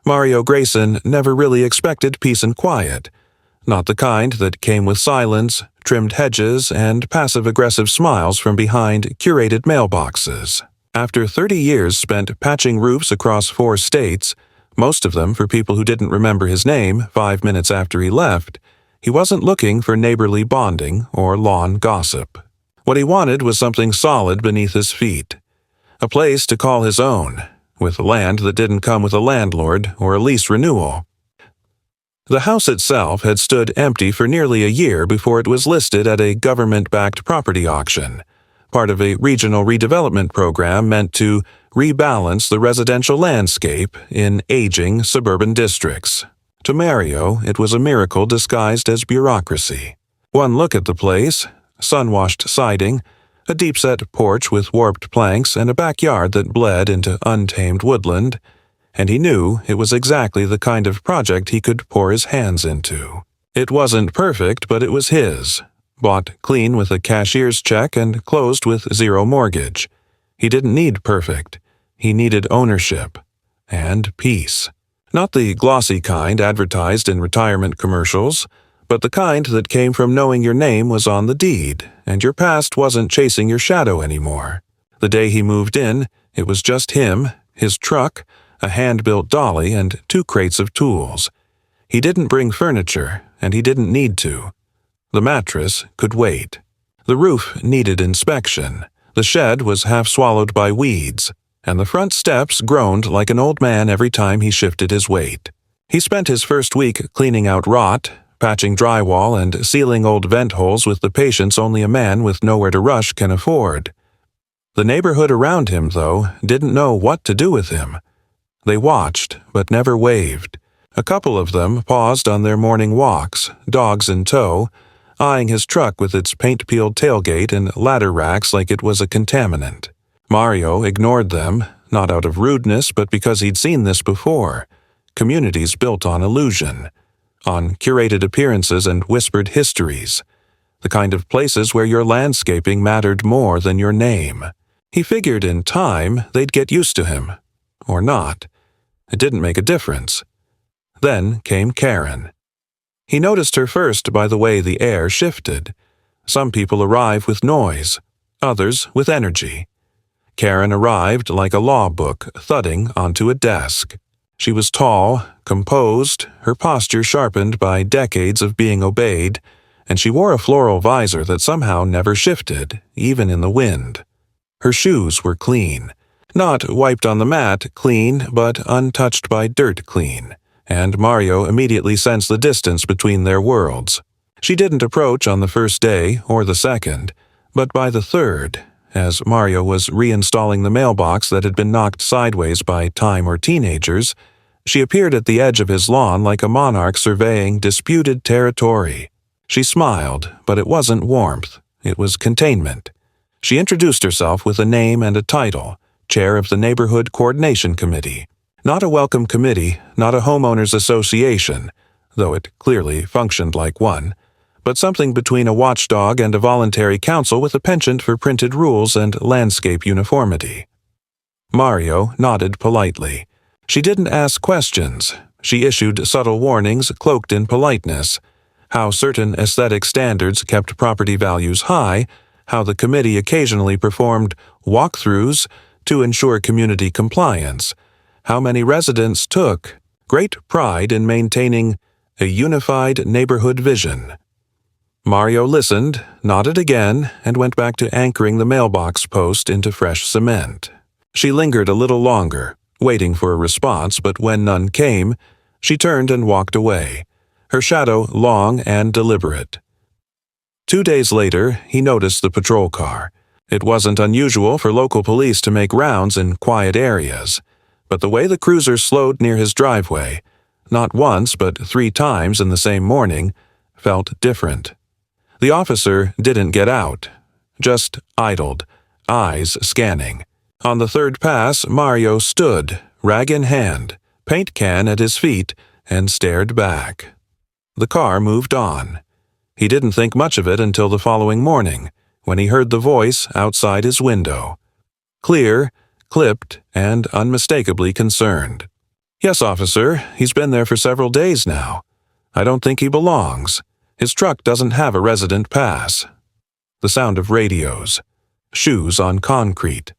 Mario Grayson never really expected peace and quiet. Not the kind that came with silence, trimmed hedges, and passive-aggressive smiles from behind curated mailboxes. After 30 years spent patching roofs across 4 states, most of them for people who didn't remember his name 5 minutes after he left, he wasn't looking for neighborly bonding or lawn gossip. What he wanted was something solid beneath his feet. A place to call his own, with land that didn't come with a landlord or a lease renewal. The house itself had stood empty for nearly a year before it was listed at a government-backed property auction, part of a regional redevelopment program meant to rebalance the residential landscape in aging suburban districts. To Mario, it was a miracle disguised as bureaucracy. One look at the place, sun-washed siding, a deep-set porch with warped planks, and a backyard that bled into untamed woodland, and he knew it was exactly the kind of project he could pour his hands into. It wasn't perfect, but it was his, bought clean with a cashier's check and closed with 0 mortgage. He didn't need perfect. He needed ownership and peace. Not the glossy kind advertised in retirement commercials, but the kind that came from knowing your name was on the deed and your past wasn't chasing your shadow anymore. The day he moved in, it was just him, his truck, a hand-built dolly, and 2 crates of tools. He didn't bring furniture, and he didn't need to. The mattress could wait. The roof needed inspection. The shed was half swallowed by weeds, and the front steps groaned like an old man every time he shifted his weight. He spent his first week cleaning out rot, patching drywall, and sealing old vent holes with the patience only a man with nowhere to rush can afford. The neighborhood around him, though, didn't know what to do with him. They watched, but never waved. A couple of them paused on their morning walks, dogs in tow, eyeing his truck with its paint-peeled tailgate and ladder racks like it was a contaminant. Mario ignored them, not out of rudeness, but because he'd seen this before. Communities built on illusion, on curated appearances and whispered histories, the kind of places where your landscaping mattered more than your name. He figured in time they'd get used to him. Or not. It didn't make a difference. Then came Karen. He noticed her first by the way the air shifted. Some people arrive with noise, others with energy. Karen arrived like a law book thudding onto a desk. She was tall, composed, her posture sharpened by decades of being obeyed, and she wore a floral visor that somehow never shifted, even in the wind. Her shoes were clean. Not wiped on the mat clean, but untouched by dirt clean, and Mario immediately sensed the distance between their worlds. She didn't approach on the first day or the second, but by the third, as Mario was reinstalling the mailbox that had been knocked sideways by time or teenagers, she appeared at the edge of his lawn like a monarch surveying disputed territory. She smiled, but it wasn't warmth, it was containment. She introduced herself with a name and a title, Chair of the Neighborhood Coordination Committee. Not a welcome committee, not a homeowners association, though it clearly functioned like one, but something between a watchdog and a voluntary council with a penchant for printed rules and landscape uniformity. Mario nodded politely. She didn't ask questions. She issued subtle warnings cloaked in politeness. How certain aesthetic standards kept property values high, how the committee occasionally performed walkthroughs to ensure community compliance, how many residents took great pride in maintaining a unified neighborhood vision. Mario listened, nodded again, and went back to anchoring the mailbox post into fresh cement. She lingered a little longer, waiting for a response, but when none came, she turned and walked away, her shadow long and deliberate. 2 days later, he noticed the patrol car. It wasn't unusual for local police to make rounds in quiet areas, but the way the cruiser slowed near his driveway, not once but 3 times in the same morning, felt different. The officer didn't get out, just idled, eyes scanning. On the 3rd pass, Mario stood, rag in hand, paint can at his feet, and stared back. The car moved on. He didn't think much of it until the following morning, when he heard the voice outside his window. Clear, clipped, and unmistakably concerned. "Yes, officer. He's been there for several days now. I don't think he belongs. His truck doesn't have a resident pass." The sound of radios. Shoes on concrete.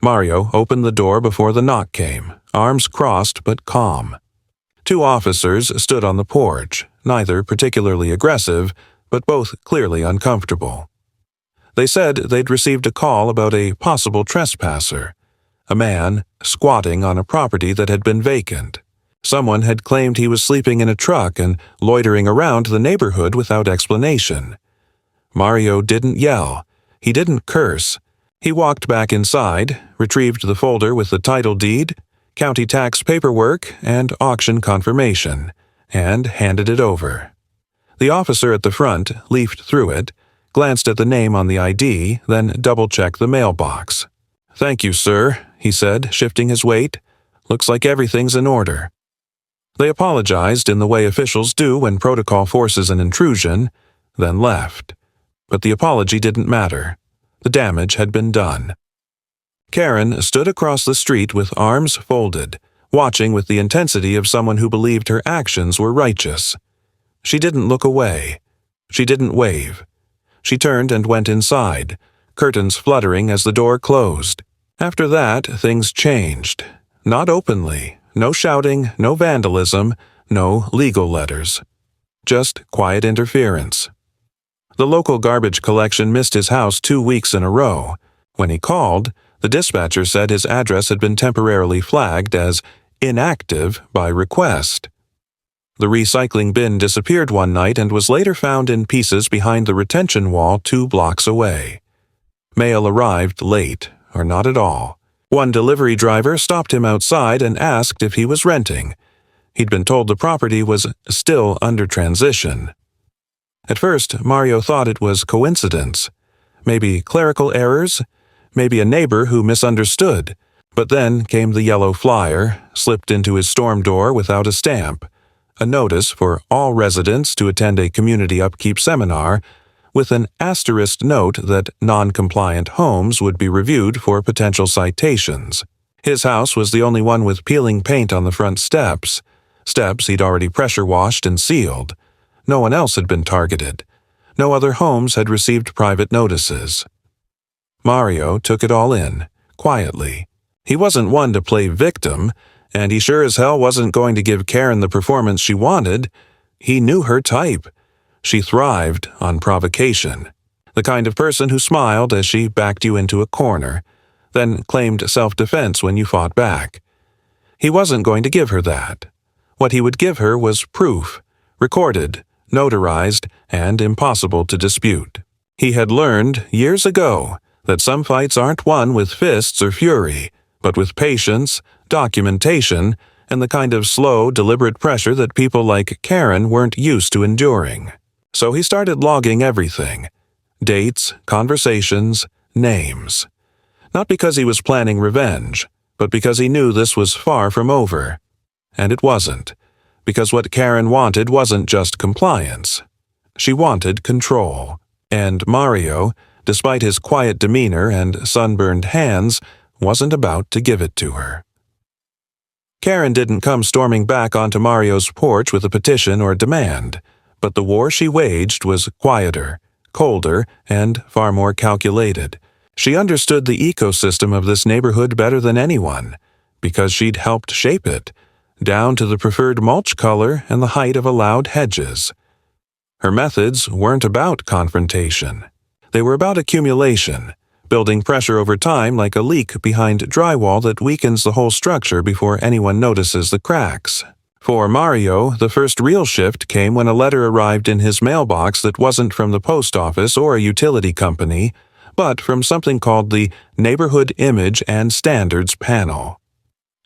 Mario opened the door before the knock came, arms crossed but calm. Two officers stood on the porch, neither particularly aggressive, but both clearly uncomfortable. They said they'd received a call about a possible trespasser, a man squatting on a property that had been vacant. Someone had claimed he was sleeping in a truck and loitering around the neighborhood without explanation. Mario didn't yell. He didn't curse. He walked back inside, retrieved the folder with the title deed, county tax paperwork, and auction confirmation, and handed it over. The officer at the front leafed through it, glanced at the name on the ID, then double-checked the mailbox. "Thank you, sir," he said, shifting his weight. "Looks like everything's in order." They apologized in the way officials do when protocol forces an intrusion, then left. But the apology didn't matter. The damage had been done. Karen stood across the street with arms folded, watching with the intensity of someone who believed her actions were righteous. She didn't look away. She didn't wave. She turned and went inside, curtains fluttering as the door closed. After that, things changed. Not openly. No shouting, no vandalism, no legal letters. Just quiet interference. The local garbage collection missed his house 2 weeks in a row. When he called, the dispatcher said his address had been temporarily flagged as inactive by request. The recycling bin disappeared one night and was later found in pieces behind the retention wall 2 blocks away. Mail arrived late, or not at all. One delivery driver stopped him outside and asked if he was renting. He'd been told the property was still under transition. At first, Mario thought it was coincidence. Maybe clerical errors, maybe a neighbor who misunderstood. But then came the yellow flyer, slipped into his storm door without a stamp, a notice for all residents to attend a community upkeep seminar, with an asterisk note that non-compliant homes would be reviewed for potential citations. His house was the only one with peeling paint on the front steps he'd already pressure-washed and sealed. No one else had been targeted. No other homes had received private notices. Mario took it all in, quietly. He wasn't one to play victim, and he sure as hell wasn't going to give Karen the performance she wanted. He knew her type. She thrived on provocation. The kind of person who smiled as she backed you into a corner, then claimed self-defense when you fought back. He wasn't going to give her that. What he would give her was proof, recorded, notarized, and impossible to dispute. He had learned, years ago, that some fights aren't won with fists or fury, but with patience, documentation, and the kind of slow, deliberate pressure that people like Karen weren't used to enduring. So he started logging everything. Dates, conversations, names. Not because he was planning revenge, but because he knew this was far from over. And it wasn't. Because what Karen wanted wasn't just compliance. She wanted control. And Mario, despite his quiet demeanor and sunburned hands, wasn't about to give it to her. Karen didn't come storming back onto Mario's porch with a petition or demand, but the war she waged was quieter, colder, and far more calculated. She understood the ecosystem of this neighborhood better than anyone, because she'd helped shape it, down to the preferred mulch color and the height of allowed hedges. Her methods weren't about confrontation. They were about accumulation, building pressure over time like a leak behind drywall that weakens the whole structure before anyone notices the cracks. For Mario, the first real shift came when a letter arrived in his mailbox that wasn't from the post office or a utility company, but from something called the Neighborhood Image and Standards Panel.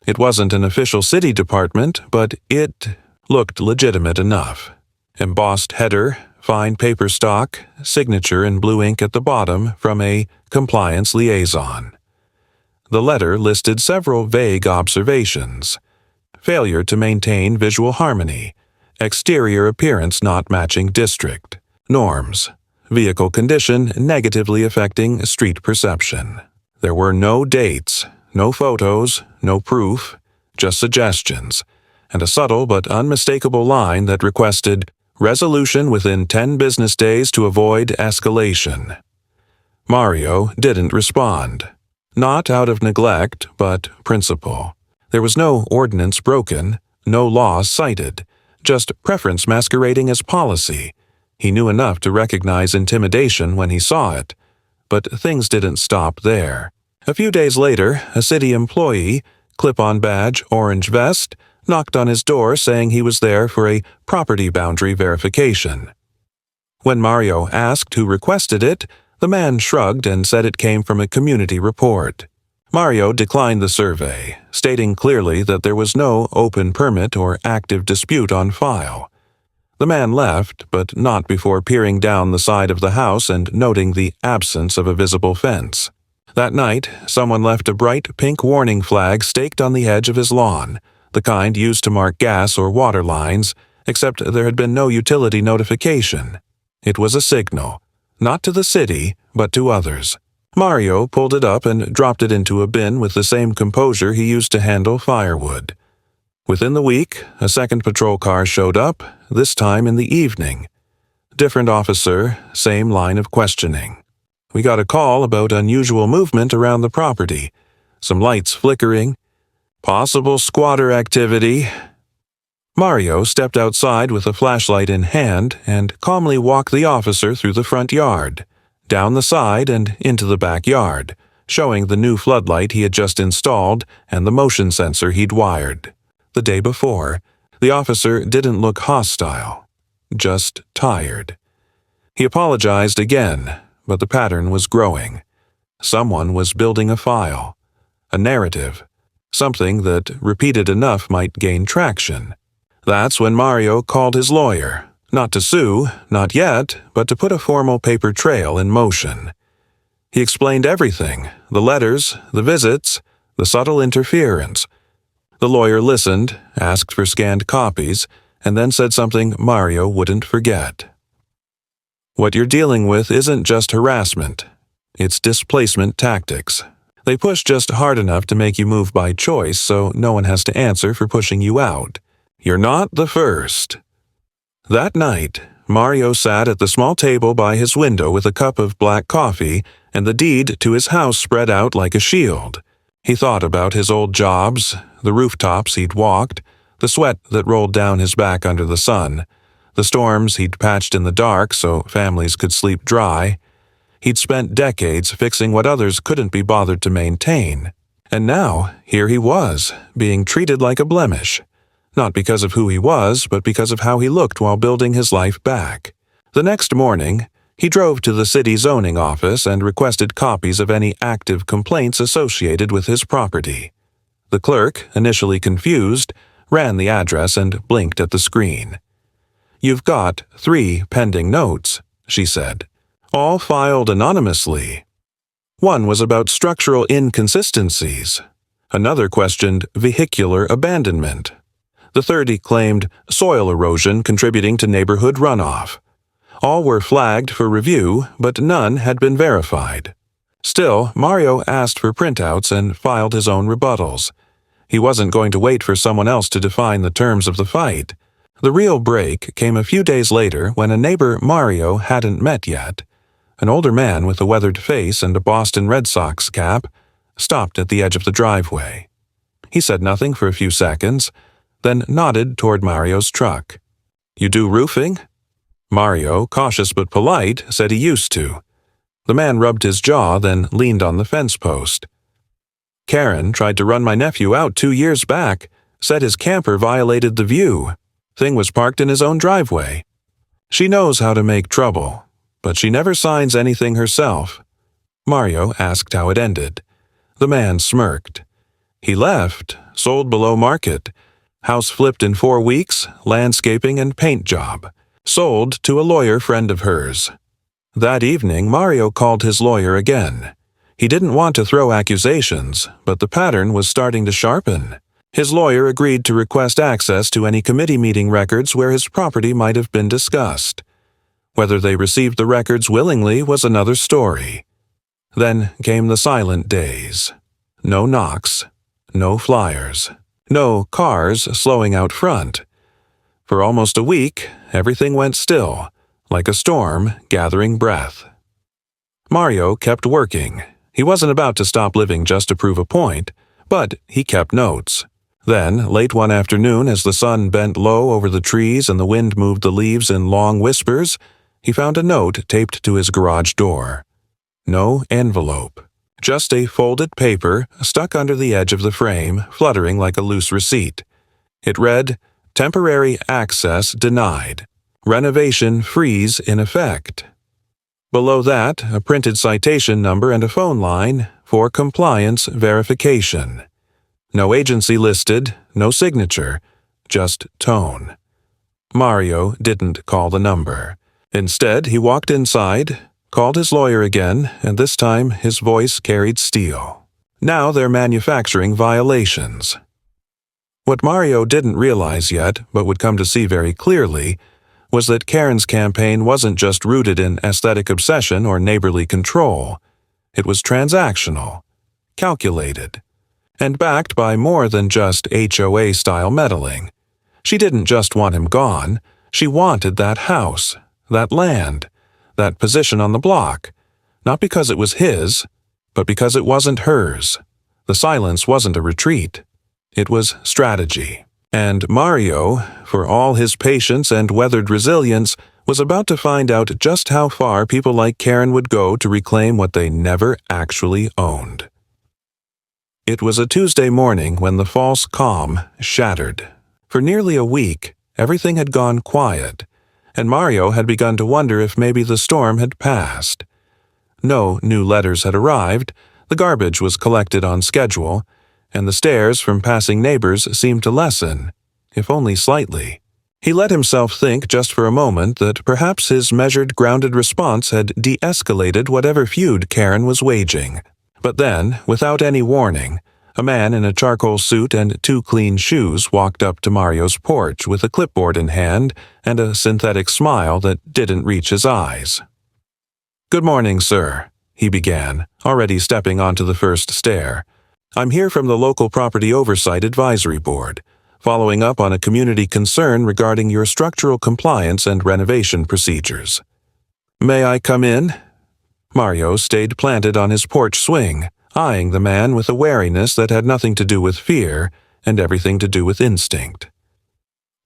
It wasn't an official city department, but it looked legitimate enough. Embossed header, fine paper stock, signature in blue ink at the bottom from a compliance liaison. The letter listed several vague observations. Failure to maintain visual harmony, exterior appearance not matching district, norms, vehicle condition negatively affecting street perception. There were no dates, no photos, no proof, just suggestions, and a subtle but unmistakable line that requested resolution within 10 business days to avoid escalation. Mario didn't respond. Not out of neglect, but principle. There was no ordinance broken, no law cited, just preference masquerading as policy. He knew enough to recognize intimidation when he saw it. But things didn't stop there. A few days later, a city employee, clip-on badge, orange vest, knocked on his door saying he was there for a property boundary verification. When Mario asked who requested it, the man shrugged and said it came from a community report. Mario declined the survey, stating clearly that there was no open permit or active dispute on file. The man left, but not before peering down the side of the house and noting the absence of a visible fence. That night, someone left a bright pink warning flag staked on the edge of his lawn, the kind used to mark gas or water lines, except there had been no utility notification. It was a signal, not to the city, but to others. Mario pulled it up and dropped it into a bin with the same composure he used to handle firewood. Within the week, a second patrol car showed up, this time in the evening. Different officer, same line of questioning. We got a call about unusual movement around the property, some lights flickering, possible squatter activity. Mario stepped outside with a flashlight in hand and calmly walked the officer through the front yard, down the side and into the backyard, showing the new floodlight he had just installed and the motion sensor he'd wired. The day before, the officer didn't look hostile, just tired. He apologized again, but the pattern was growing. Someone was building a file, a narrative, something that, repeated enough, might gain traction. That's when Mario called his lawyer, not to sue, not yet, but to put a formal paper trail in motion. He explained everything, the letters, the visits, the subtle interference. The lawyer listened, asked for scanned copies, and then said something Mario wouldn't forget. What you're dealing with isn't just harassment. It's displacement tactics. They push just hard enough to make you move by choice so no one has to answer for pushing you out. You're not the first. That night, Mario sat at the small table by his window with a cup of black coffee and the deed to his house spread out like a shield. He thought about his old jobs, the rooftops he'd walked, the sweat that rolled down his back under the sun, the storms he'd patched in the dark so families could sleep dry. He'd spent decades fixing what others couldn't be bothered to maintain. And now, here he was, being treated like a blemish. Not because of who he was, but because of how he looked while building his life back. The next morning, he drove to the city zoning office and requested copies of any active complaints associated with his property. The clerk, initially confused, ran the address and blinked at the screen. "You've got 3 pending notes," she said, "all filed anonymously. One was about structural inconsistencies. Another questioned vehicular abandonment. The third he claimed soil erosion contributing to neighborhood runoff. All were flagged for review, but none had been verified." Still, Mario asked for printouts and filed his own rebuttals. He wasn't going to wait for someone else to define the terms of the fight. The real break came a few days later when a neighbor Mario hadn't met yet, an older man with a weathered face and a Boston Red Sox cap, stopped at the edge of the driveway. He said nothing for a few seconds, then nodded toward Mario's truck. "You do roofing?" Mario, cautious but polite, said he used to. The man rubbed his jaw, then leaned on the fence post. "Karen tried to run my nephew out 2 years back, said his camper violated the view. Thing was parked in his own driveway. She knows how to make trouble, but she never signs anything herself." Mario asked how it ended. The man smirked. "He left, sold below market. House flipped in 4 weeks, landscaping and paint job. Sold to a lawyer friend of hers." That evening, Mario called his lawyer again. He didn't want to throw accusations, but the pattern was starting to sharpen. His lawyer agreed to request access to any committee meeting records where his property might have been discussed. Whether they received the records willingly was another story. Then came the silent days. No knocks, no flyers, No cars slowing out front. For almost a week, everything went still, like a storm gathering breath. Mario kept working. He wasn't about to stop living just to prove a point, but he kept notes. Then, late one afternoon, as the sun bent low over the trees and the wind moved the leaves in long whispers, he found a note taped to his garage door. No envelope. Just a folded paper stuck under the edge of the frame, fluttering like a loose receipt. It read, "Temporary access denied. Renovation freeze in effect." Below that, a printed citation number and a phone line for compliance verification. No agency listed, no signature, just tone. Mario didn't call the number. Instead, he walked inside, called his lawyer again, and this time his voice carried steel. Now they're manufacturing violations. What Mario didn't realize yet, but would come to see very clearly, was that Karen's campaign wasn't just rooted in aesthetic obsession or neighborly control. It was transactional, calculated, and backed by more than just HOA-style meddling. She didn't just want him gone. She wanted that house, that land, that position on the block, not because it was his, but because it wasn't hers. The silence wasn't a retreat. It was strategy. And Mario, for all his patience and weathered resilience, was about to find out just how far people like Karen would go to reclaim what they never actually owned. It was a Tuesday morning when the false calm shattered. For nearly a week, everything had gone quiet, and Mario had begun to wonder if maybe the storm had passed. No new letters had arrived, the garbage was collected on schedule, and the stares from passing neighbors seemed to lessen, if only slightly. He let himself think just for a moment that perhaps his measured, grounded response had de-escalated whatever feud Karen was waging. But then, without any warning, a man in a charcoal suit and 2 clean shoes walked up to Mario's porch with a clipboard in hand and a synthetic smile that didn't reach his eyes. "Good morning, sir," he began, already stepping onto the first stair. "I'm here from the local Property Oversight Advisory Board, following up on a community concern regarding your structural compliance and renovation procedures. May I come in?" Mario stayed planted on his porch swing, eyeing the man with a wariness that had nothing to do with fear and everything to do with instinct.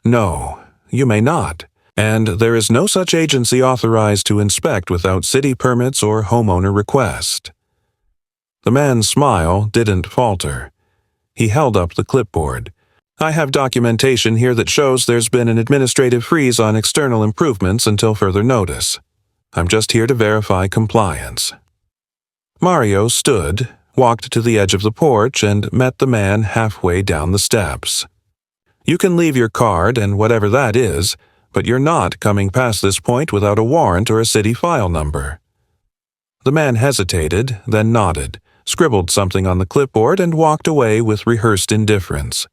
"No, you may not, and there is no such agency authorized to inspect without city permits or homeowner request." The man's smile didn't falter. He held up the clipboard. "I have documentation here that shows there's been an administrative freeze on external improvements until further notice. I'm just here to verify compliance." Mario stood, walked to the edge of the porch, and met the man halfway down the steps. "You can leave your card and whatever that is, but you're not coming past this point without a warrant or a city file number." The man hesitated, then nodded, scribbled something on the clipboard, and walked away with rehearsed indifference.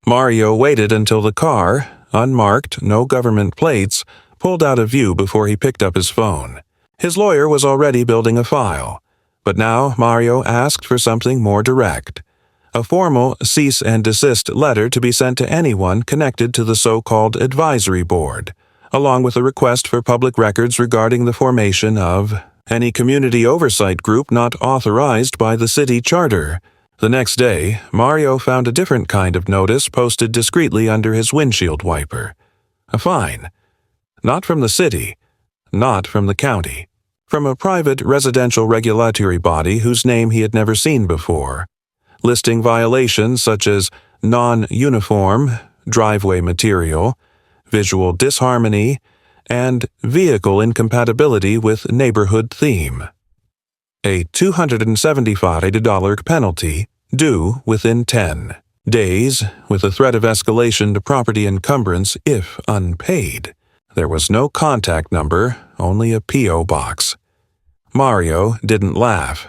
Mario waited until the car, unmarked, no government plates, pulled out of view before he picked up his phone. His lawyer was already building a file, but now Mario asked for something more direct. A formal cease and desist letter to be sent to anyone connected to the so-called advisory board, along with a request for public records regarding the formation of any community oversight group not authorized by the city charter. The next day, Mario found a different kind of notice posted discreetly under his windshield wiper. A fine. Not from the city, not from the county, from a private residential regulatory body whose name he had never seen before, listing violations such as non-uniform, driveway material, visual disharmony, and vehicle incompatibility with neighborhood theme. A $275 penalty due within 10 days, with a threat of escalation to property encumbrance if unpaid. There was no contact number, only a P.O. box. Mario didn't laugh.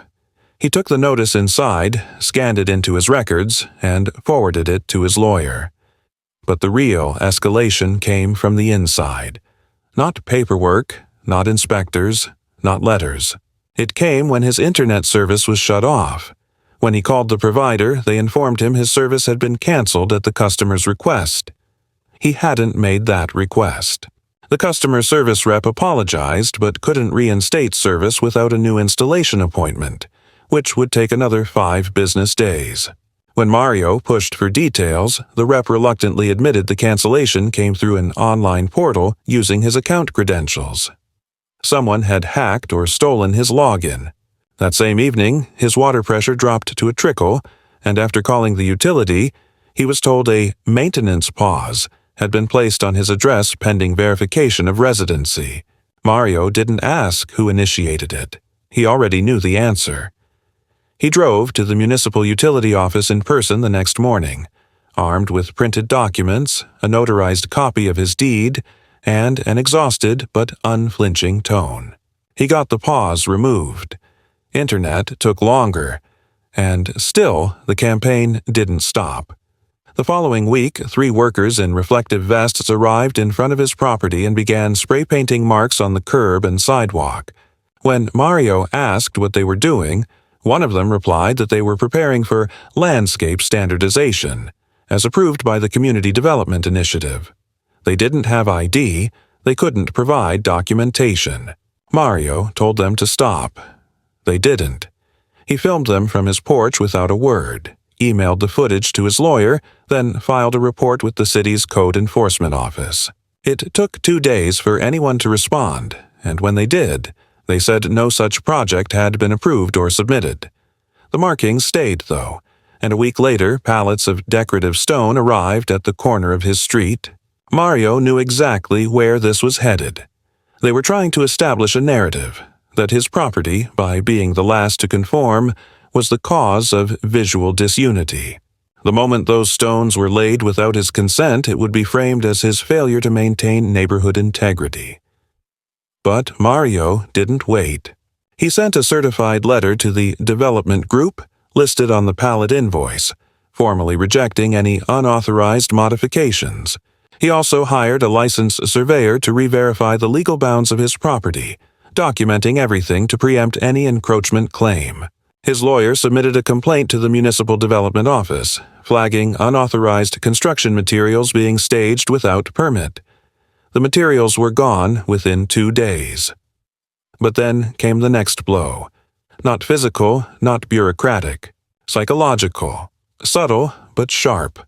He took the notice inside, scanned it into his records, and forwarded it to his lawyer. But the real escalation came from the inside. Not paperwork, not inspectors, not letters. It came when his internet service was shut off, When he called the provider, they informed him his service had been canceled at the customer's request. He hadn't made that request. The customer service rep apologized but couldn't reinstate service without a new installation appointment, which would take another 5 business days. When Mario pushed for details, the rep reluctantly admitted the cancellation came through an online portal using his account credentials. Someone had hacked or stolen his login. That same evening, his water pressure dropped to a trickle, and after calling the utility, he was told a maintenance pause had been placed on his address pending verification of residency. Mario didn't ask who initiated it. He already knew the answer. He drove to the municipal utility office in person the next morning, armed with printed documents, a notarized copy of his deed, and an exhausted but unflinching tone. He got the pause removed. Internet took longer, and still the campaign didn't stop. The following week, 3 workers in reflective vests arrived in front of his property and began spray painting marks on the curb and sidewalk. When Mario asked what they were doing, one of them replied that they were preparing for landscape standardization, as approved by the Community Development Initiative. They didn't have ID, they couldn't provide documentation. Mario told them to stop. They didn't. He filmed them from his porch without a word, emailed the footage to his lawyer, then filed a report with the city's code enforcement office. It took 2 days for anyone to respond, and when they did, they said no such project had been approved or submitted. The markings stayed, though, and a week later pallets of decorative stone arrived at the corner of his street. Mario knew exactly where this was headed. They were trying to establish a narrative that his property, by being the last to conform, was the cause of visual disunity. The moment those stones were laid without his consent, it would be framed as his failure to maintain neighborhood integrity. But Mario didn't wait. He sent a certified letter to the development group listed on the pallet invoice, formally rejecting any unauthorized modifications. He also hired a licensed surveyor to re-verify the legal bounds of his property, documenting everything to preempt any encroachment claim. His lawyer submitted a complaint to the Municipal Development Office, flagging unauthorized construction materials being staged without permit. The materials were gone within 2 days. But then came the next blow. Not physical, not bureaucratic. Psychological. Subtle, but sharp.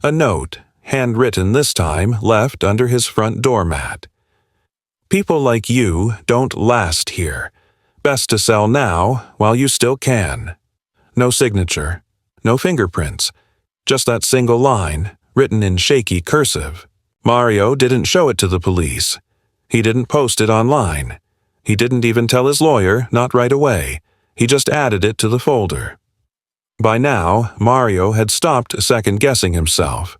A note, handwritten this time, left under his front doormat. People like you don't last here. Best to sell now while you still can. No signature. No fingerprints. Just that single line, written in shaky cursive. Mario didn't show it to the police. He didn't post it online. He didn't even tell his lawyer, not right away. He just added it to the folder. By now, Mario had stopped second-guessing himself.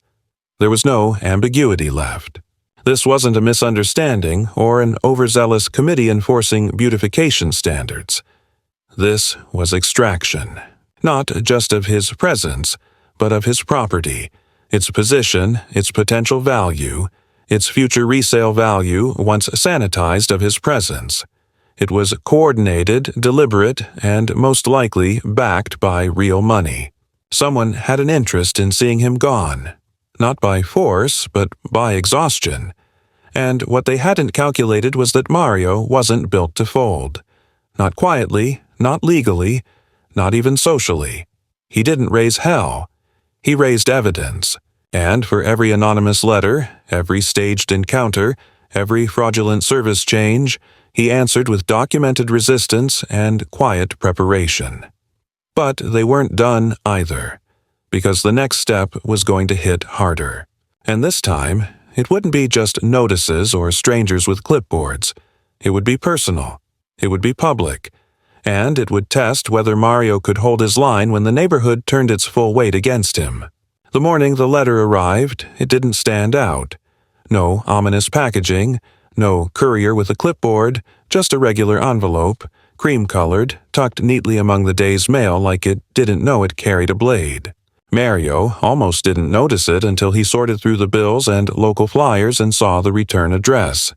There was no ambiguity left. This wasn't a misunderstanding or an overzealous committee enforcing beautification standards. This was extraction, not just of his presence, but of his property, its position, its potential value, its future resale value once sanitized of his presence. It was coordinated, deliberate, and most likely backed by real money. Someone had an interest in seeing him gone, not by force, but by exhaustion. And what they hadn't calculated was that Mario wasn't built to fold. Not quietly, not legally, not even socially. He didn't raise hell. He raised evidence. And for every anonymous letter, every staged encounter, every fraudulent service change, he answered with documented resistance and quiet preparation. But they weren't done either, because the next step was going to hit harder. And this time, it wouldn't be just notices or strangers with clipboards. It would be personal. It would be public. And it would test whether Mario could hold his line when the neighborhood turned its full weight against him. The morning the letter arrived, it didn't stand out. No ominous packaging, no courier with a clipboard, just a regular envelope, cream-colored, tucked neatly among the day's mail like it didn't know it carried a blade. Mario almost didn't notice it until he sorted through the bills and local flyers and saw the return address.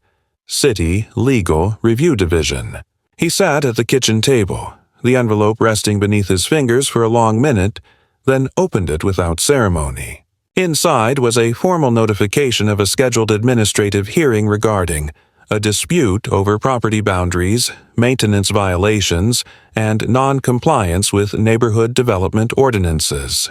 City Legal Review Division. He sat at the kitchen table, the envelope resting beneath his fingers for a long minute, then opened it without ceremony. Inside was a formal notification of a scheduled administrative hearing regarding a dispute over property boundaries, maintenance violations, and non-compliance with neighborhood development ordinances.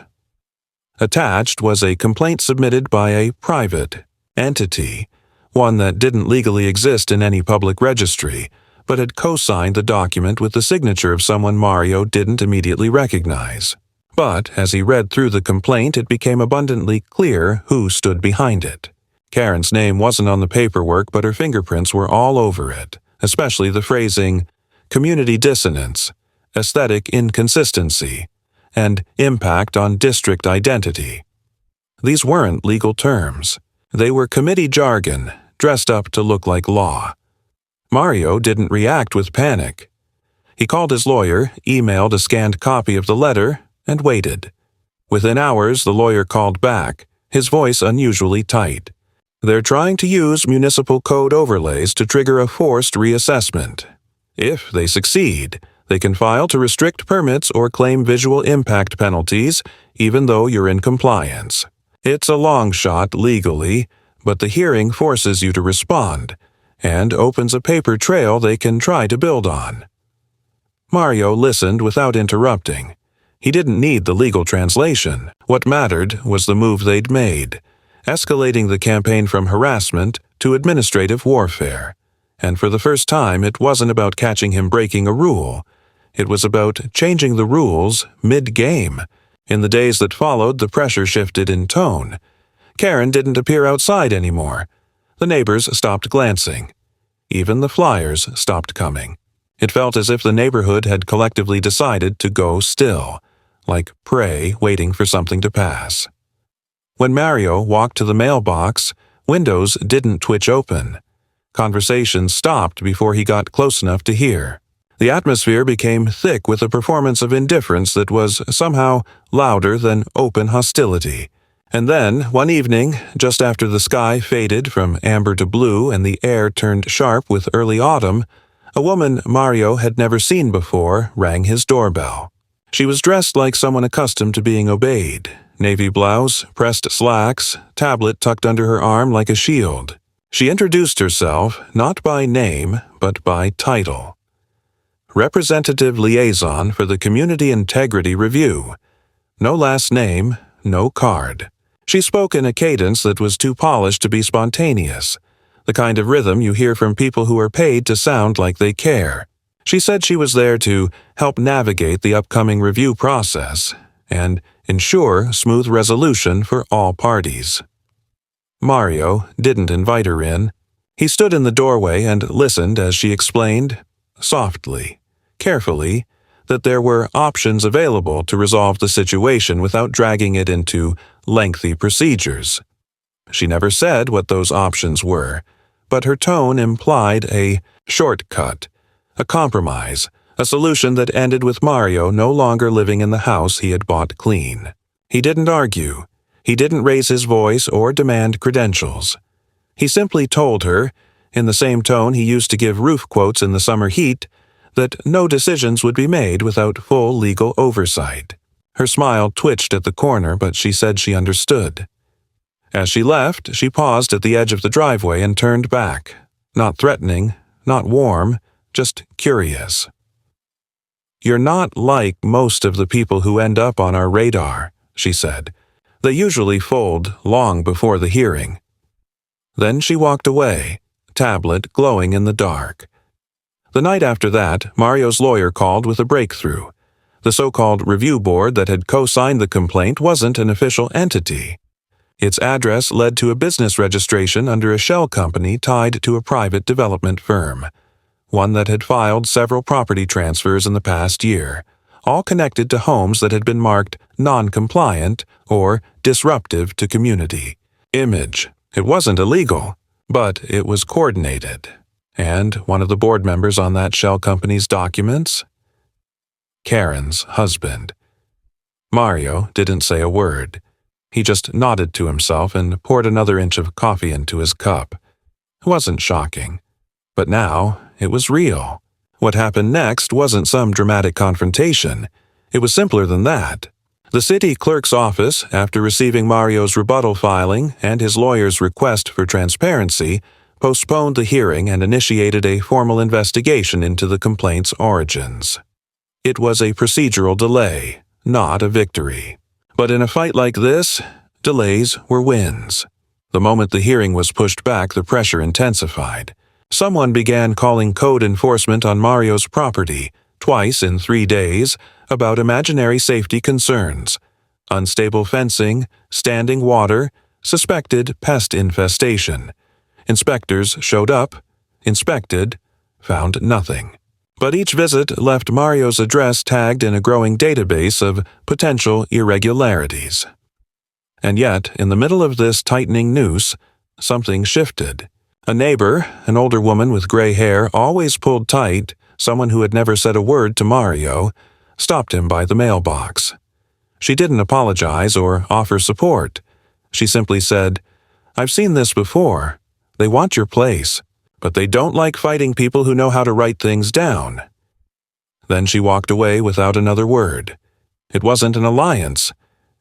Attached was a complaint submitted by a private entity, one that didn't legally exist in any public registry, but had co-signed the document with the signature of someone Mario didn't immediately recognize. But as he read through the complaint, it became abundantly clear who stood behind it. Karen's name wasn't on the paperwork, but her fingerprints were all over it, especially the phrasing, community dissonance, aesthetic inconsistency, and impact on district identity. These weren't legal terms. They were committee jargon, dressed up to look like law. Mario didn't react with panic. He called his lawyer, emailed a scanned copy of the letter, and waited. Within hours, the lawyer called back, his voice unusually tight. They're trying to use municipal code overlays to trigger a forced reassessment. If they succeed, they can file to restrict permits or claim visual impact penalties, even though you're in compliance. It's a long shot legally, but the hearing forces you to respond, and opens a paper trail they can try to build on. Mario listened without interrupting. He didn't need the legal translation. What mattered was the move they'd made, escalating the campaign from harassment to administrative warfare. And for the first time, it wasn't about catching him breaking a rule. It was about changing the rules mid-game. In the days that followed, the pressure shifted in tone. Karen didn't appear outside anymore. The neighbors stopped glancing. Even the flyers stopped coming. It felt as if the neighborhood had collectively decided to go still, like prey waiting for something to pass. When Mario walked to the mailbox, windows didn't twitch open. Conversation stopped before he got close enough to hear. The atmosphere became thick with a performance of indifference that was somehow louder than open hostility. And then, one evening, just after the sky faded from amber to blue and the air turned sharp with early autumn, a woman Mario had never seen before rang his doorbell. She was dressed like someone accustomed to being obeyed. Navy blouse, pressed slacks, tablet tucked under her arm like a shield. She introduced herself not by name, but by title. Representative Liaison for the Community Integrity Review. No last name, no card. She spoke in a cadence that was too polished to be spontaneous, the kind of rhythm you hear from people who are paid to sound like they care. She said she was there to help navigate the upcoming review process and ensure smooth resolution for all parties. Mario didn't invite her in. He stood in the doorway and listened as she explained, softly, carefully, that there were options available to resolve the situation without dragging it into lengthy procedures. She never said what those options were, but her tone implied a shortcut, a compromise, a solution that ended with Mario no longer living in the house he had bought clean. He didn't argue. He didn't raise his voice or demand credentials. He simply told her, in the same tone he used to give roof quotes in the summer heat, that no decisions would be made without full legal oversight. Her smile twitched at the corner, but she said she understood. As she left, she paused at the edge of the driveway and turned back, not threatening, not warm, just curious. "You're not like most of the people who end up on our radar," she said. "They usually fold long before the hearing." Then she walked away, tablet glowing in the dark. The night after that, Mario's lawyer called with a breakthrough. The so-called review board that had co-signed the complaint wasn't an official entity. Its address led to a business registration under a shell company tied to a private development firm, one that had filed several property transfers in the past year, all connected to homes that had been marked non-compliant or disruptive to community image. It wasn't illegal, but it was coordinated. And one of the board members on that shell company's documents? Karen's husband. Mario didn't say a word. He just nodded to himself and poured another inch of coffee into his cup. It wasn't shocking. But now, it was real. What happened next wasn't some dramatic confrontation. It was simpler than that. The city clerk's office, after receiving Mario's rebuttal filing and his lawyer's request for transparency, postponed the hearing and initiated a formal investigation into the complaint's origins. It was a procedural delay, not a victory. But in a fight like this, delays were wins. The moment the hearing was pushed back, the pressure intensified. Someone began calling code enforcement on Mario's property, twice in 3 days, about imaginary safety concerns. Unstable fencing, standing water, suspected pest infestation. Inspectors showed up, inspected, found nothing. But each visit left Mario's address tagged in a growing database of potential irregularities. And yet, in the middle of this tightening noose, something shifted. A neighbor, an older woman with gray hair, always pulled tight, someone who had never said a word to Mario, stopped him by the mailbox. She didn't apologize or offer support. She simply said, "I've seen this before. They want your place, but they don't like fighting people who know how to write things down." Then she walked away without another word. It wasn't an alliance.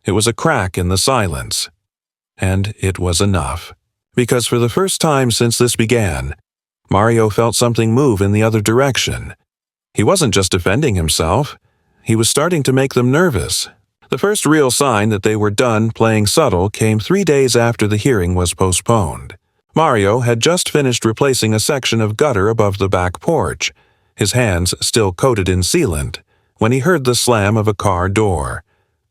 It was a crack in the silence. And it was enough. Because for the first time since this began, Mario felt something move in the other direction. He wasn't just defending himself. He was starting to make them nervous. The first real sign that they were done playing subtle came 3 days after the hearing was postponed. Mario had just finished replacing a section of gutter above the back porch, his hands still coated in sealant, when he heard the slam of a car door.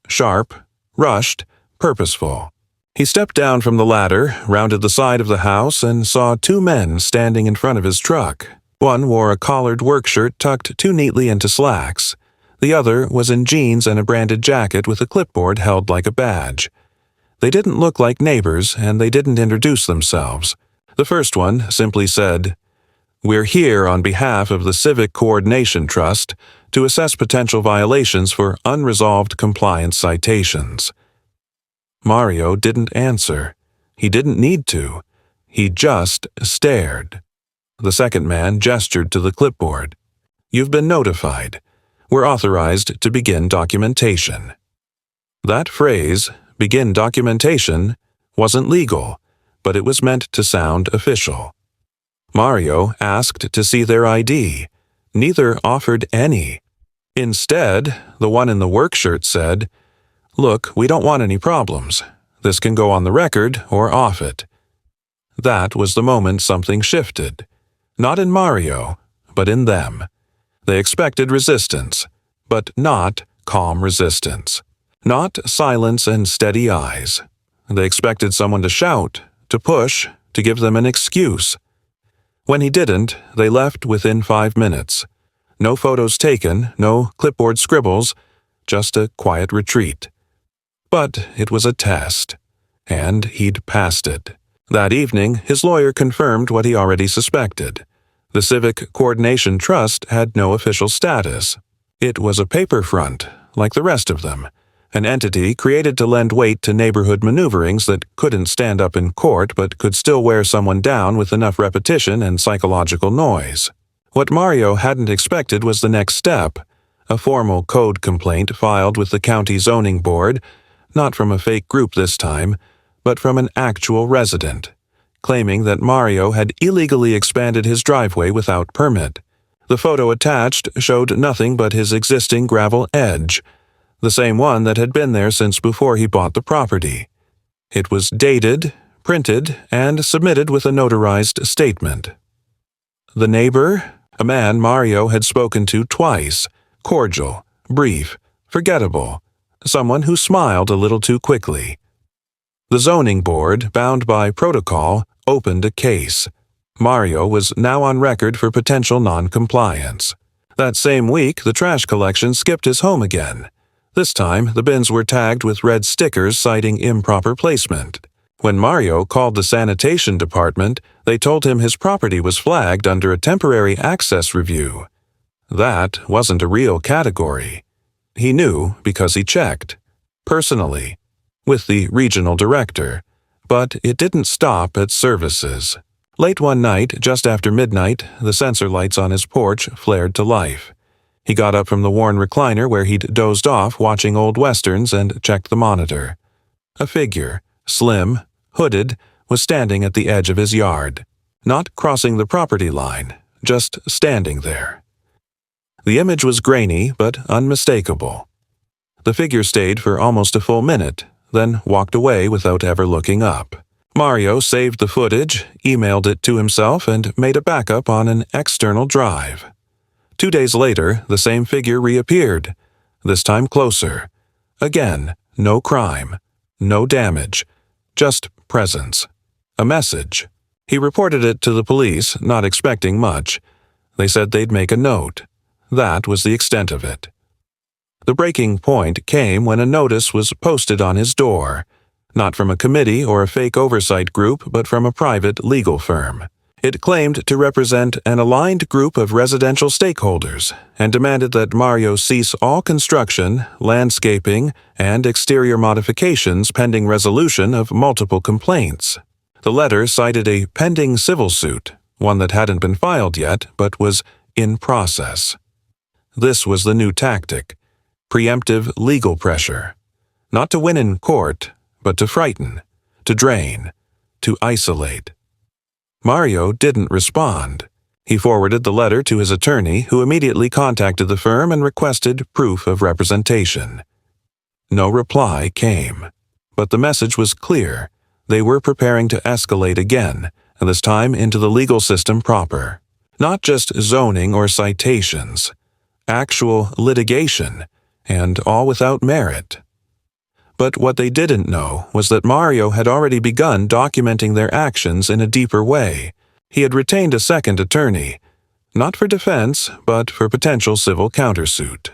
Sharp, rushed, purposeful. He stepped down from the ladder, rounded the side of the house, and saw 2 men standing in front of his truck. One wore a collared work shirt tucked too neatly into slacks. The other was in jeans and a branded jacket with a clipboard held like a badge. They didn't look like neighbors, and they didn't introduce themselves. The first one simply said, "We're here on behalf of the Civic Coordination Trust to assess potential violations for unresolved compliance citations." Mario didn't answer. He didn't need to. He just stared. The second man gestured to the clipboard. "You've been notified. We're authorized to begin documentation." That phrase, "begin documentation," wasn't legal, but it was meant to sound official. Mario asked to see their ID. Neither offered any. Instead, the one in the work shirt said, "Look, we don't want any problems. This can go on the record or off it." That was the moment something shifted. Not in Mario, but in them. They expected resistance, but not calm resistance. Not silence and steady eyes. They expected someone to shout, to push, to give them an excuse. When he didn't, they left within 5 minutes. No photos taken, no clipboard scribbles, just a quiet retreat. But it was a test, and he'd passed it. That evening, his lawyer confirmed what he already suspected. The Civic Coordination Trust had no official status. It was a paper front, like the rest of them, an entity created to lend weight to neighborhood maneuverings that couldn't stand up in court but could still wear someone down with enough repetition and psychological noise. What Mario hadn't expected was the next step, a formal code complaint filed with the county zoning board, not from a fake group this time, but from an actual resident, claiming that Mario had illegally expanded his driveway without permit. The photo attached showed nothing but his existing gravel edge, the same one that had been there since before he bought the property. It was dated, printed, and submitted with a notarized statement. The neighbor, a man Mario had spoken to twice, cordial, brief, forgettable, someone who smiled a little too quickly. The zoning board, bound by protocol, opened a case. Mario was now on record for potential non-compliance. That same week, the trash collection skipped his home again. This time, the bins were tagged with red stickers citing improper placement. When Mario called the sanitation department, they told him his property was flagged under a temporary access review. That wasn't a real category. He knew because he checked. Personally. With the regional director. But it didn't stop at services. Late one night, just after midnight, the sensor lights on his porch flared to life. He got up from the worn recliner where he'd dozed off watching old westerns and checked the monitor. A figure, slim, hooded, was standing at the edge of his yard. Not crossing the property line, just standing there. The image was grainy but unmistakable. The figure stayed for almost a full minute, then walked away without ever looking up. Mario saved the footage, emailed it to himself, and made a backup on an external drive. 2 days later, the same figure reappeared, this time closer. Again, no crime, no damage, just presence. A message. He reported it to the police, not expecting much. They said they'd make a note. That was the extent of it. The breaking point came when a notice was posted on his door, not from a committee or a fake oversight group, but from a private legal firm. It claimed to represent an aligned group of residential stakeholders and demanded that Mario cease all construction, landscaping, and exterior modifications pending resolution of multiple complaints. The letter cited a pending civil suit, one that hadn't been filed yet but was in process. This was the new tactic: preemptive legal pressure. Not to win in court, but to frighten, to drain, to isolate. Mario didn't respond. He forwarded the letter to his attorney, who immediately contacted the firm and requested proof of representation. No reply came, but the message was clear. They were preparing to escalate again, and this time into the legal system proper. Not just zoning or citations, actual litigation, and all without merit. But what they didn't know was that Mario had already begun documenting their actions in a deeper way. He had retained a second attorney, not for defense, but for potential civil countersuit.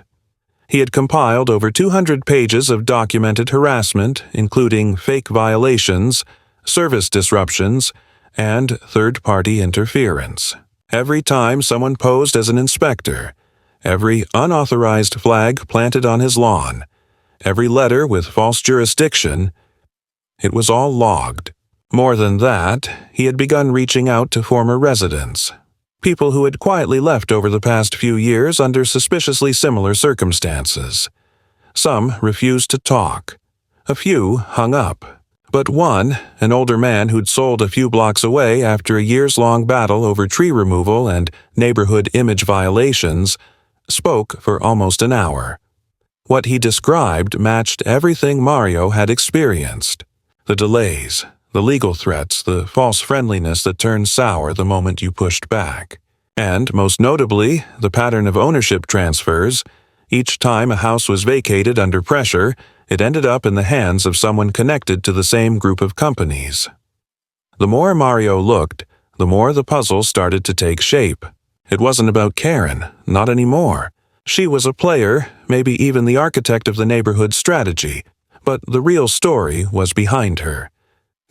He had compiled over 200 pages of documented harassment, including fake violations, service disruptions, and third-party interference. Every time someone posed as an inspector, every unauthorized flag planted on his lawn, every letter with false jurisdiction, it was all logged. More than that, he had begun reaching out to former residents, people who had quietly left over the past few years under suspiciously similar circumstances. Some refused to talk. A few hung up. But one, an older man who'd sold a few blocks away after a years-long battle over tree removal and neighborhood image violations, spoke for almost an hour. What he described matched everything Mario had experienced. The delays, the legal threats, the false friendliness that turned sour the moment you pushed back. And, most notably, the pattern of ownership transfers. Each time a house was vacated under pressure, it ended up in the hands of someone connected to the same group of companies. The more Mario looked, the more the puzzle started to take shape. It wasn't about Karen, not anymore. She was a player, maybe even the architect of the neighborhood strategy, but the real story was behind her.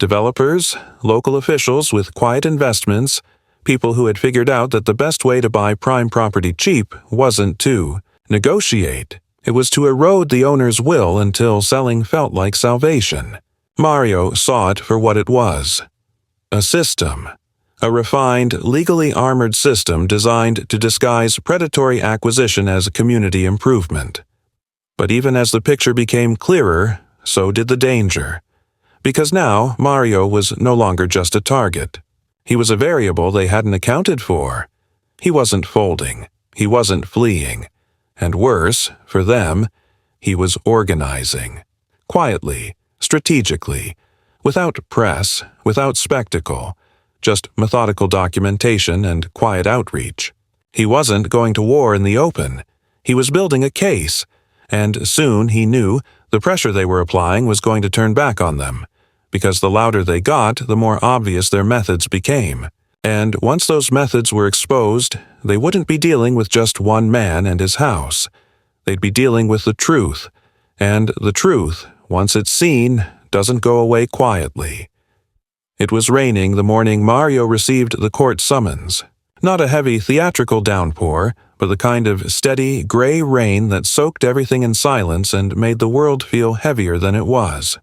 Developers, local officials with quiet investments, people who had figured out that the best way to buy prime property cheap wasn't to negotiate. It was to erode the owner's will until selling felt like salvation. Mario saw it for what it was: a system. A refined, legally armored system designed to disguise predatory acquisition as community improvement. But even as the picture became clearer, so did the danger. Because now Mario was no longer just a target. He was a variable they hadn't accounted for. He wasn't folding. He wasn't fleeing. And worse, for them, he was organizing. Quietly, strategically, without press, without spectacle, just methodical documentation and quiet outreach. He wasn't going to war in the open. He was building a case, and soon he knew the pressure they were applying was going to turn back on them, because the louder they got, the more obvious their methods became. And once those methods were exposed, they wouldn't be dealing with just one man and his house. They'd be dealing with the truth, and the truth, once it's seen, doesn't go away quietly. It was raining the morning Mario received the court summons. Not a heavy theatrical downpour, but the kind of steady, gray rain that soaked everything in silence and made the world feel heavier than it was.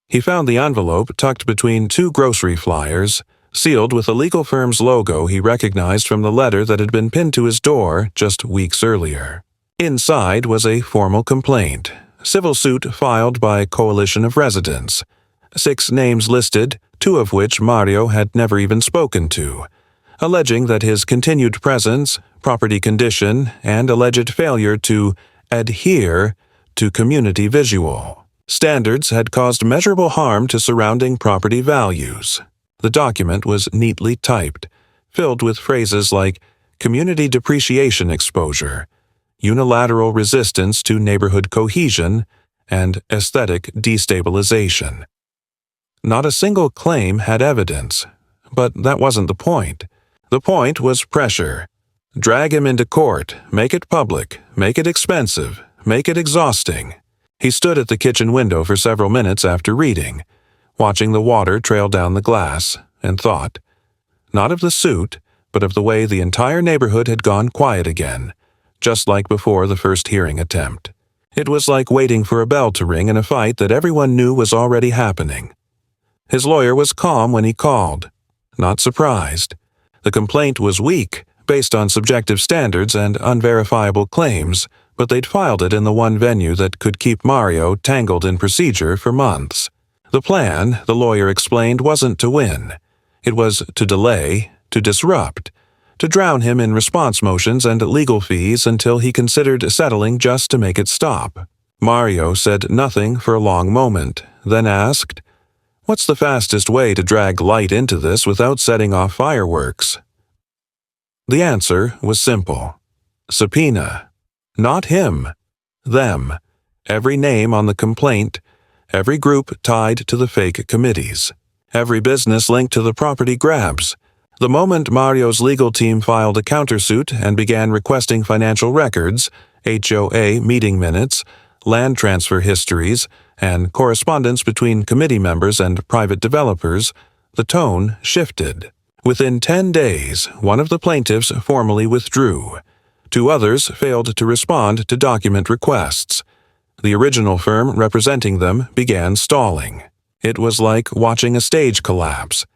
He found the envelope tucked between two grocery flyers, sealed with a legal firm's logo he recognized from the letter that had been pinned to his door just weeks earlier. Inside was a formal complaint, civil suit filed by a coalition of residents. 6 names listed, 2 of which Mario had never even spoken to, alleging that his continued presence, property condition, and alleged failure to adhere to community visual standards had caused measurable harm to surrounding property values. The document was neatly typed, filled with phrases like community depreciation exposure, unilateral resistance to neighborhood cohesion, and aesthetic destabilization. Not a single claim had evidence, but that wasn't the point. The point was pressure. Drag him into court, make it public, make it expensive, make it exhausting. He stood at the kitchen window for several minutes after reading, watching the water trail down the glass, and thought, not of the suit, but of the way the entire neighborhood had gone quiet again, just like before the first hearing attempt. It was like waiting for a bell to ring in a fight that everyone knew was already happening. His lawyer was calm when he called, not surprised. The complaint was weak, based on subjective standards and unverifiable claims, but they'd filed it in the one venue that could keep Mario tangled in procedure for months. The plan, the lawyer explained, wasn't to win. It was to delay, to disrupt, to drown him in response motions and legal fees until he considered settling just to make it stop. Mario said nothing for a long moment, then asked, "What's the fastest way to drag light into this without setting off fireworks?" The answer was simple. Subpoena. Not him. Them. Every name on the complaint, every group tied to the fake committees, every business linked to the property grabs. The moment Mario's legal team filed a countersuit and began requesting financial records, HOA meeting minutes, land transfer histories, and correspondence between committee members and private developers, the tone shifted. Within 10 days, one of the plaintiffs formally withdrew. 2 others failed to respond to document requests. The original firm representing them began stalling. It was like watching a stage collapse.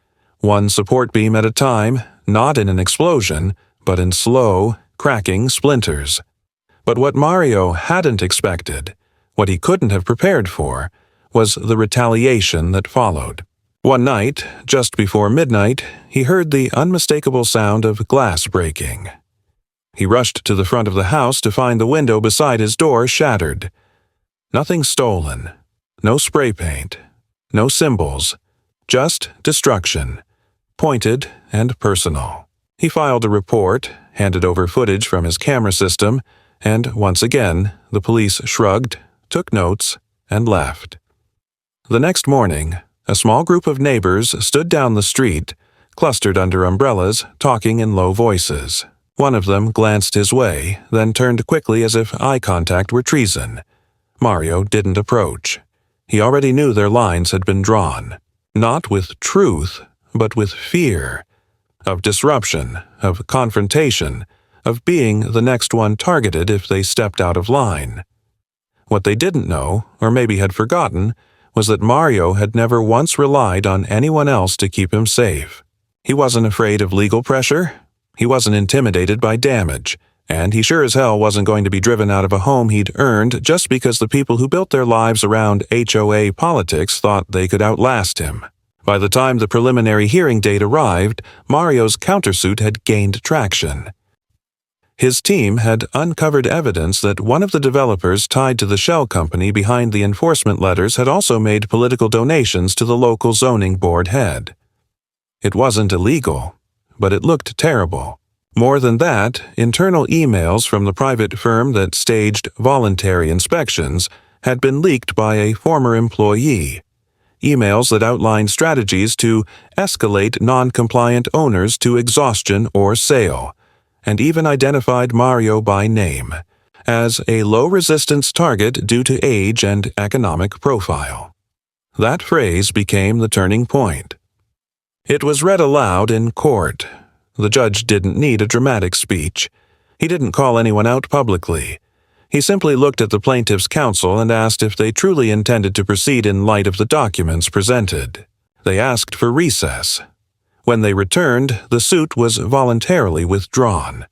One support beam at a time, not in an explosion, but in slow, cracking splinters. But what Mario hadn't expected, what he couldn't have prepared for, was the retaliation that followed. One night, just before midnight, he heard the unmistakable sound of glass breaking. He rushed to the front of the house to find the window beside his door shattered. Nothing stolen, no spray paint, no symbols, just destruction, pointed and personal. He filed a report, handed over footage from his camera system, and once again, the police shrugged, took notes, and left. The next morning, a small group of neighbors stood down the street, clustered under umbrellas, talking in low voices. One of them glanced his way, then turned quickly as if eye contact were treason. Mario didn't approach. He already knew their lines had been drawn. Not with truth, but with fear. Of disruption, of confrontation, of being the next one targeted if they stepped out of line. What they didn't know, or maybe had forgotten, was that Mario had never once relied on anyone else to keep him safe. He wasn't afraid of legal pressure. He wasn't intimidated by damage, and he sure as hell wasn't going to be driven out of a home he'd earned just because the people who built their lives around HOA politics thought they could outlast him. By the time the preliminary hearing date arrived, Mario's countersuit had gained traction. His team had uncovered evidence that one of the developers tied to the shell company behind the enforcement letters had also made political donations to the local zoning board head. It wasn't illegal, but it looked terrible. More than that, internal emails from the private firm that staged voluntary inspections had been leaked by a former employee. Emails that outlined strategies to escalate non-compliant owners to exhaustion or sale, and even identified Mario by name, as a low-resistance target due to age and economic profile. That phrase became the turning point. It was read aloud in court. The judge didn't need a dramatic speech. He didn't call anyone out publicly. He simply looked at the plaintiff's counsel and asked if they truly intended to proceed in light of the documents presented. They asked for recess. When they returned, the suit was voluntarily withdrawn.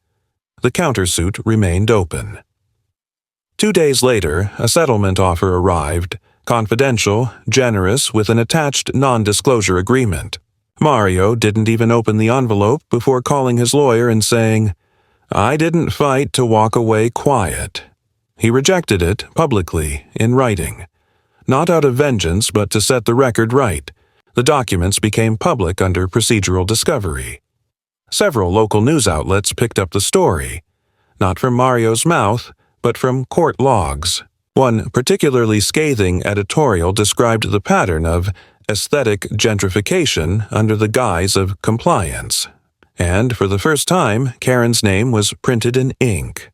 The countersuit remained open. 2 days later, a settlement offer arrived, confidential, generous, with an attached non-disclosure agreement. Mario didn't even open the envelope before calling his lawyer and saying, "I didn't fight to walk away quiet." He rejected it publicly, in writing. Not out of vengeance, but to set the record right. The documents became public under procedural discovery. Several local news outlets picked up the story, not from Mario's mouth, but from court logs. One particularly scathing editorial described the pattern of aesthetic gentrification under the guise of compliance. And for the first time, Karen's name was printed in ink,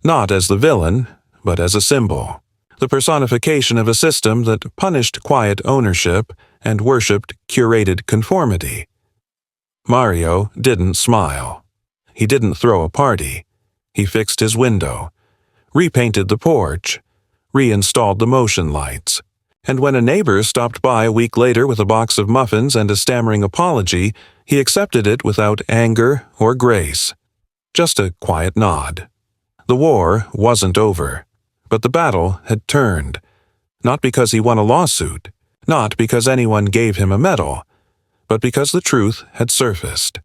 not as the villain, but as a symbol, the personification of a system that punished quiet ownership and worshipped curated conformity. Mario didn't smile. He didn't throw a party. He fixed his window, repainted the porch, reinstalled the motion lights. And when a neighbor stopped by a week later with a box of muffins and a stammering apology, he accepted it without anger or grace. Just a quiet nod. The war wasn't over, but the battle had turned. Not because he won a lawsuit, not because anyone gave him a medal, but because the truth had surfaced.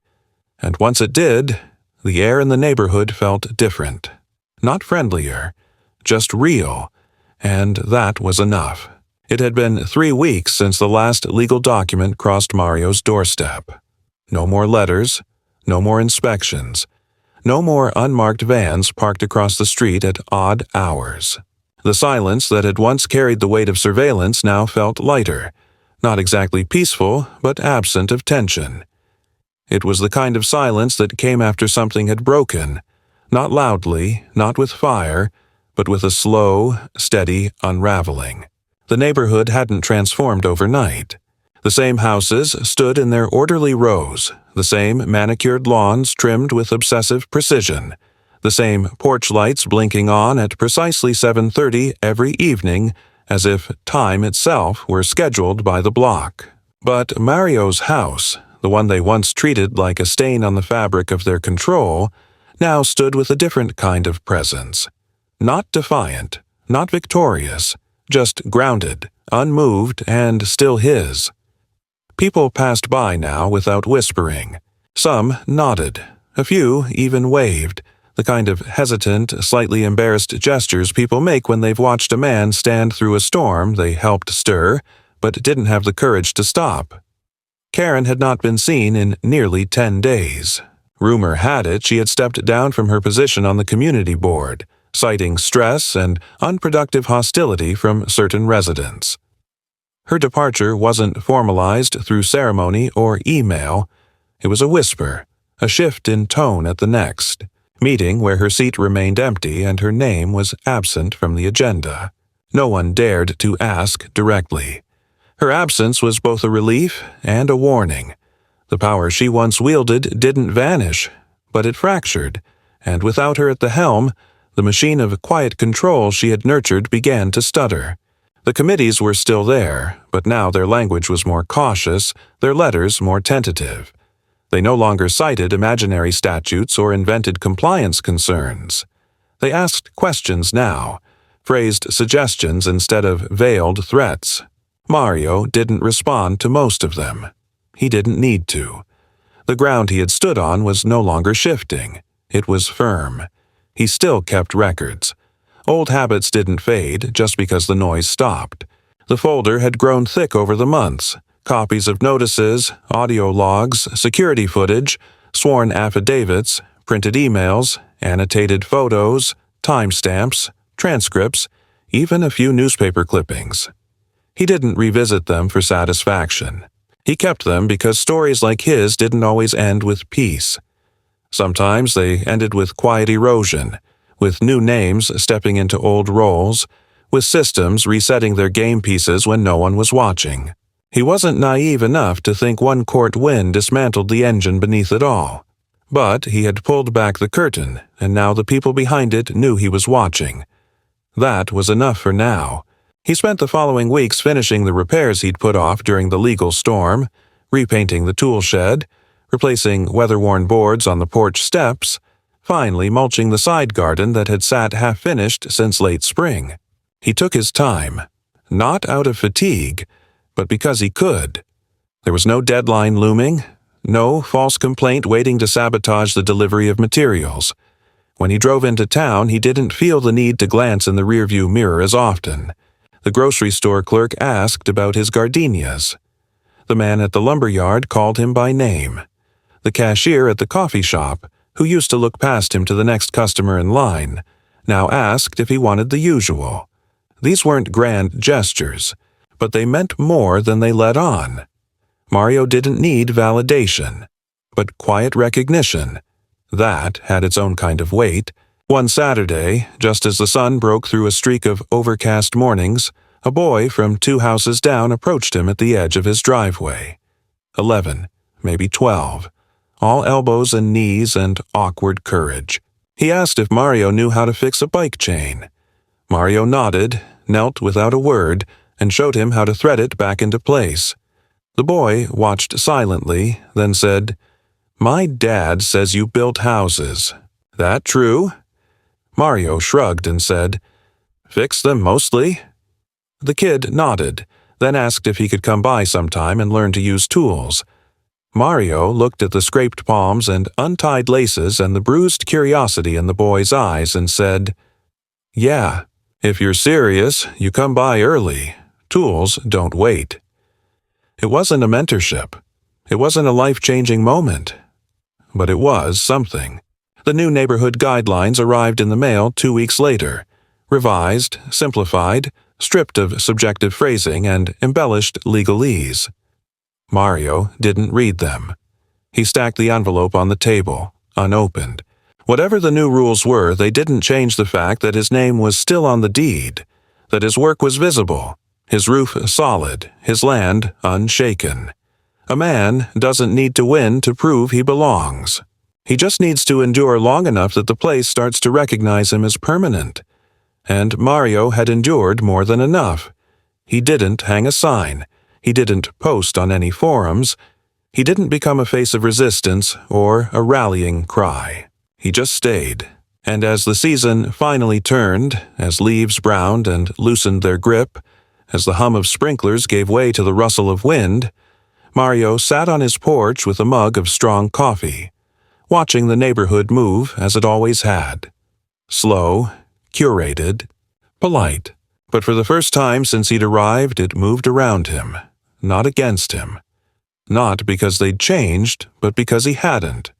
And once it did, the air in the neighborhood felt different. Not friendlier, just real, and that was enough. It had been 3 weeks since the last legal document crossed Mario's doorstep. No more letters, no more inspections, no more unmarked vans parked across the street at odd hours. The silence that had once carried the weight of surveillance now felt lighter, not exactly peaceful, but absent of tension. It was the kind of silence that came after something had broken, not loudly, not with fire, but with a slow, steady unraveling. The neighborhood hadn't transformed overnight. The same houses stood in their orderly rows, the same manicured lawns trimmed with obsessive precision, the same porch lights blinking on at precisely 7:30 every evening, as if time itself were scheduled by the block. But Mario's house, the one they once treated like a stain on the fabric of their control, now stood with a different kind of presence. Not defiant, not victorious, just grounded, unmoved, and still his. People passed by now without whispering. Some nodded. A few even waved, the kind of hesitant, slightly embarrassed gestures people make when they've watched a man stand through a storm they helped stir, but didn't have the courage to stop. Karen had not been seen in nearly 10 days. Rumor had it she had stepped down from her position on the community board, citing stress and unproductive hostility from certain residents. Her departure wasn't formalized through ceremony or email. It was a whisper, a shift in tone at the next meeting where her seat remained empty and her name was absent from the agenda. No one dared to ask directly. Her absence was both a relief and a warning. The power she once wielded didn't vanish, but it fractured, and without her at the helm, the machine of quiet control she had nurtured began to stutter. The committees were still there, but now their language was more cautious, their letters more tentative. They no longer cited imaginary statutes or invented compliance concerns. They asked questions now, phrased suggestions instead of veiled threats. Mario didn't respond to most of them. He didn't need to. The ground he had stood on was no longer shifting. It was firm. He still kept records. Old habits didn't fade just because the noise stopped. The folder had grown thick over the months. Copies of notices, audio logs, security footage, sworn affidavits, printed emails, annotated photos, timestamps, transcripts, even a few newspaper clippings. He didn't revisit them for satisfaction. He kept them because stories like his didn't always end with peace. Sometimes they ended with quiet erosion, with new names stepping into old roles, with systems resetting their game pieces when no one was watching. He wasn't naive enough to think one court win dismantled the engine beneath it all. But he had pulled back the curtain, and now the people behind it knew he was watching. That was enough for now. He spent the following weeks finishing the repairs he'd put off during the legal storm, repainting the tool shed, replacing weather-worn boards on the porch steps, finally mulching the side garden that had sat half-finished since late spring. He took his time, not out of fatigue, but because he could. There was no deadline looming, no false complaint waiting to sabotage the delivery of materials. When he drove into town, he didn't feel the need to glance in the rearview mirror as often. The grocery store clerk asked about his gardenias. The man at the lumberyard called him by name. The cashier at the coffee shop, who used to look past him to the next customer in line, now asked if he wanted the usual. These weren't grand gestures, but they meant more than they let on. Mario didn't need validation, but quiet recognition. That had its own kind of weight. One Saturday, just as the sun broke through a streak of overcast mornings, a boy from 2 houses down approached him at the edge of his driveway. 11, maybe 12, all elbows and knees and awkward courage. He asked if Mario knew how to fix a bike chain. Mario nodded, knelt without a word, and showed him how to thread it back into place. The boy watched silently, then said, "My dad says you built houses. That true?" Mario shrugged and said, "Fix them mostly." The kid nodded, then asked if he could come by sometime and learn to use tools. Mario looked at the scraped palms and untied laces and the bruised curiosity in the boy's eyes and said, "Yeah, if you're serious, you come by early. Tools don't wait." It wasn't a mentorship. It wasn't a life-changing moment. But it was something. The new neighborhood guidelines arrived in the mail 2 weeks later, revised, simplified, stripped of subjective phrasing and embellished legalese. Mario didn't read them. He stacked the envelope on the table, unopened. Whatever the new rules were, they didn't change the fact that his name was still on the deed, that his work was visible, his roof solid, his land unshaken. A man doesn't need to win to prove he belongs. He just needs to endure long enough that the place starts to recognize him as permanent. And Mario had endured more than enough. He didn't hang a sign. He didn't post on any forums. He didn't become a face of resistance or a rallying cry. He just stayed. And as the season finally turned, as leaves browned and loosened their grip, as the hum of sprinklers gave way to the rustle of wind, Mario sat on his porch with a mug of strong coffee, watching the neighborhood move as it always had. Slow, curated, polite. But for the first time since he'd arrived, it moved around him, not against him. Not because they'd changed, but because he hadn't.